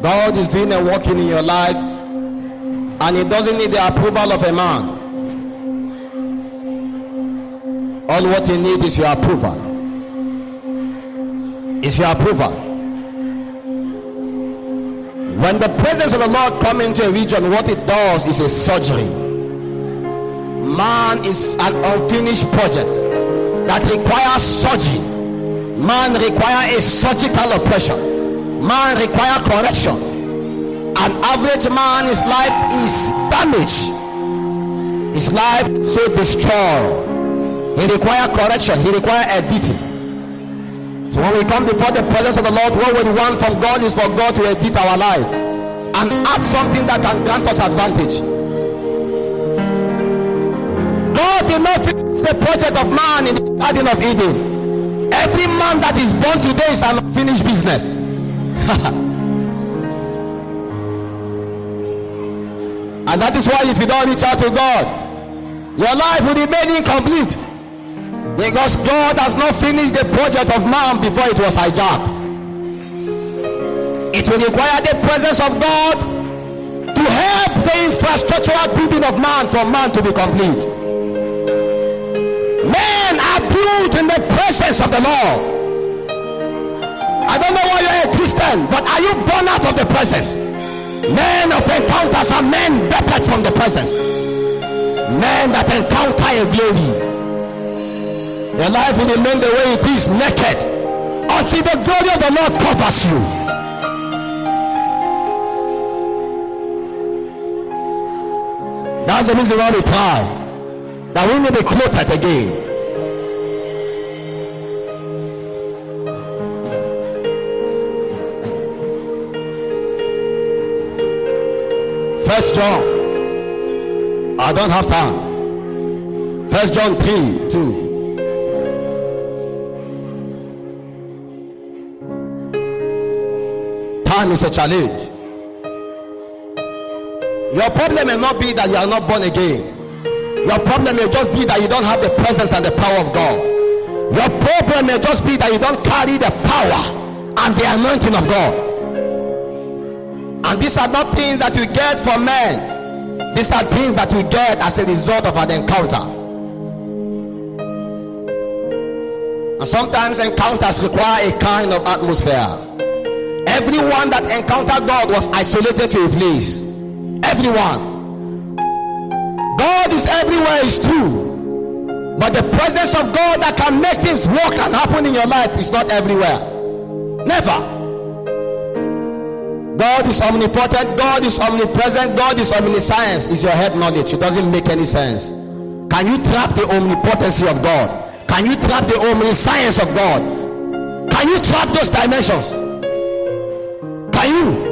God is doing a working in your life, and He doesn't need the approval of a man. All what He needs is your approval. Is your approval. When the presence of the Lord comes into a region, what it does is a surgery. Man is an unfinished project that requires surgery. Man requires a surgical operation. Man requires correction. An average man, his life is damaged. His life so destroyed. He requires correction. He requires editing. So when we come before the presence of the Lord, what we want from God is for God to edit our life and add something that can grant us advantage. God did not finish the project of man in the Garden of Eden. Every man that is born today is an unfinished business. And that is why if you don't reach out to God, your life will remain incomplete, because God has not finished the project of man before it was hijacked. It will require the presence of God to help the infrastructural building of man for man to be complete. Men are built in the presence of the Lord. I don't know why you're a Christian, but are you born out of the presence? Men of encounters are men bettered from the presence. Men that encounter a glory. Your life will remain the way it is, naked, until the glory of the Lord covers you. That's the reason why we cry, that we may be clothed again. First John, I don't have time. 1 John 3:2. Time is a challenge. Your problem may not be that you are not born again. Your problem may just be that you don't have the presence and the power of God. Your problem may just be that you don't carry the power and the anointing of God. And these are not things that you get from men. These are things that you get as a result of an encounter. And sometimes encounters require a kind of atmosphere. Everyone that encountered God was isolated to a place. Everyone. God is everywhere, is true. But the presence of God that can make things work and happen in your life is not everywhere. Never. God is omnipotent, God is omnipresent, God is omniscience. Is your head knowledge? It doesn't make any sense. Can you trap the omnipotency of God? Can you trap the omniscience of God? Can you trap those dimensions? Can you?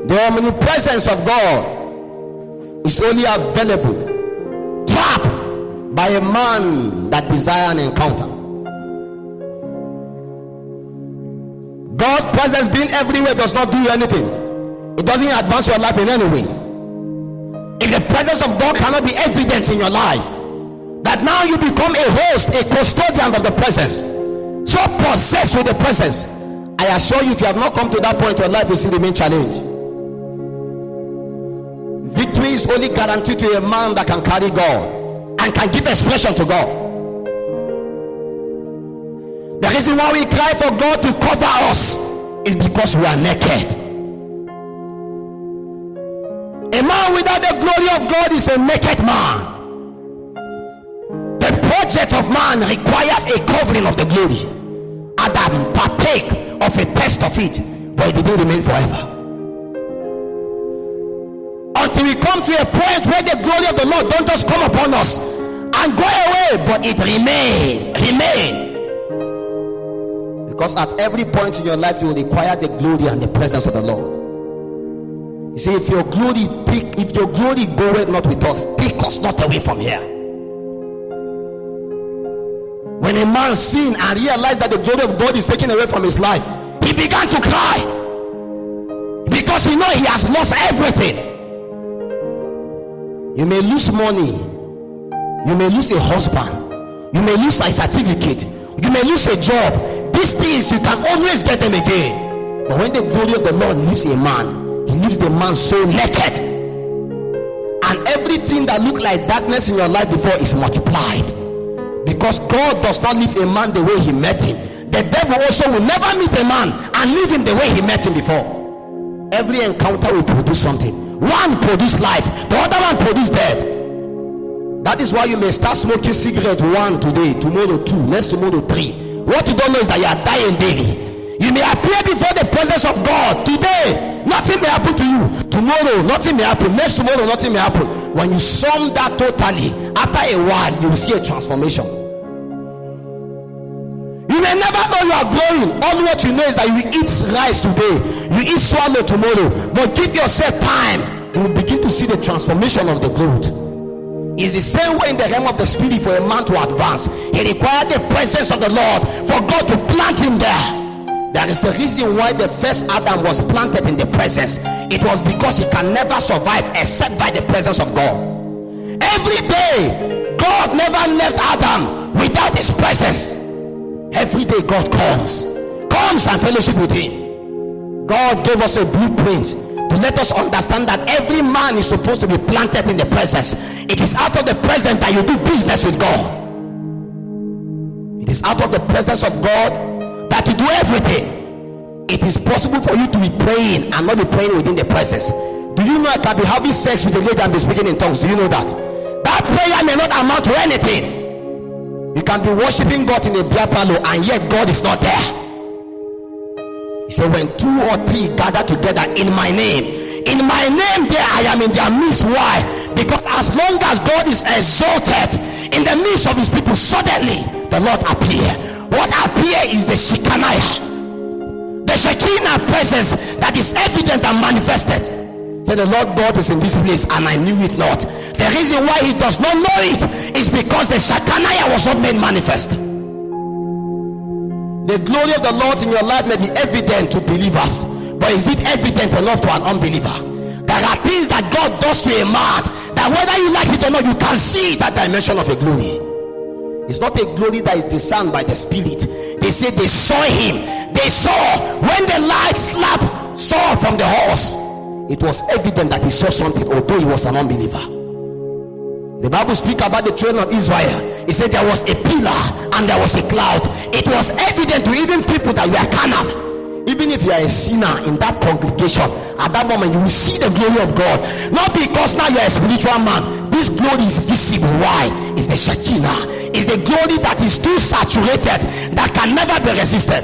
The omnipresence of God is only available, trapped by a man that desires an encounter. God's presence being everywhere does not do anything. It doesn't advance your life in any way. If the presence of God cannot be evident in your life, that now you become a host, a custodian of the presence, so possessed with the presence, I assure you, if you have not come to that point, your life will still remain challenged. Victory is only guaranteed to a man that can carry God and can give expression to God. The reason why we cry for God to cover us is because we are naked. A man without the glory of God is a naked man. The project of man requires a covering of the glory. Adam partake of a taste of it, but it didn't remain forever. Until we come to a point where the glory of the Lord don't just come upon us and go away, but it remain. Because at every point in your life you will require the glory and the presence of the Lord. You see, if your glory goeth not with us, take us not away from here. When a man sinned and realized that the glory of God is taken away from his life, he began to cry, because he knows he has lost everything. You may lose money, you may lose a husband, you may lose a certificate, you may lose a job. These things you can always get them again. But when the glory of the Lord leaves a man, he leaves the man so naked, and everything that looked like darkness in your life before is multiplied, because God does not leave a man the way he met him. The devil also will never meet a man and leave him the way he met him before. Every encounter will produce something. One produce life, the other one produce death. That is why you may start smoking cigarette one today, tomorrow two, next tomorrow three. What you don't know is that you are dying daily. You may appear before the presence of God today, nothing may happen to you. Tomorrow nothing may happen, next tomorrow nothing may happen. When you sum that totally, after a while you will see a transformation. You may never know you are growing. All what you know is that you will eat rice today, you eat swallow tomorrow, but give yourself time, you will begin to see the transformation of the growth. It's the same way in the realm of the spirit. For a man to advance, he required the presence of the Lord for God to plant him there. There is a reason why the first Adam was planted in the presence. It was because he can never survive except by the presence of God. Every day God never left Adam without his presence. Every day God comes and fellowship with him. God gave us a blueprint to let us understand that every man is supposed to be planted in the presence. It is out of the presence that you do business with God. It is out of the presence of God that you do everything. It is possible for you to be praying and not be praying within the presence. Do you know I can be having sex with a lady and be speaking in tongues? Do you know that? That prayer may not amount to anything. You can be worshiping God in a beer parlor and yet God is not there. He said, when two or three gather together in my name there I am in their midst. Why? Because as long as God is exalted in the midst of his people, suddenly the Lord appear. What appear is the Shekinah, the Shekinah presence that is evident and manifested. So the Lord God is in this place and I knew it not. The reason why he does not know it is because the Shekinah was not made manifest. The glory of the Lord in your life may be evident to believers, but is it evident enough to an unbeliever? There are things that God does to a man that whether you like it or not, you can see that dimension of a glory. It's not a glory that is discerned by the spirit. They say they saw him. They saw when the light slapped Saul from the horse. It was evident that he saw something, although he was an unbeliever. The Bible speaks about the children of Israel. It said there was a pillar and there was a cloud. It was evident to even people that were carnal. Even if you are a sinner in that congregation, at that moment you will see the glory of God. Not because now you are a spiritual man. This glory is visible. Why? It's the Shekinah. It's the glory that is too saturated, that can never be resisted.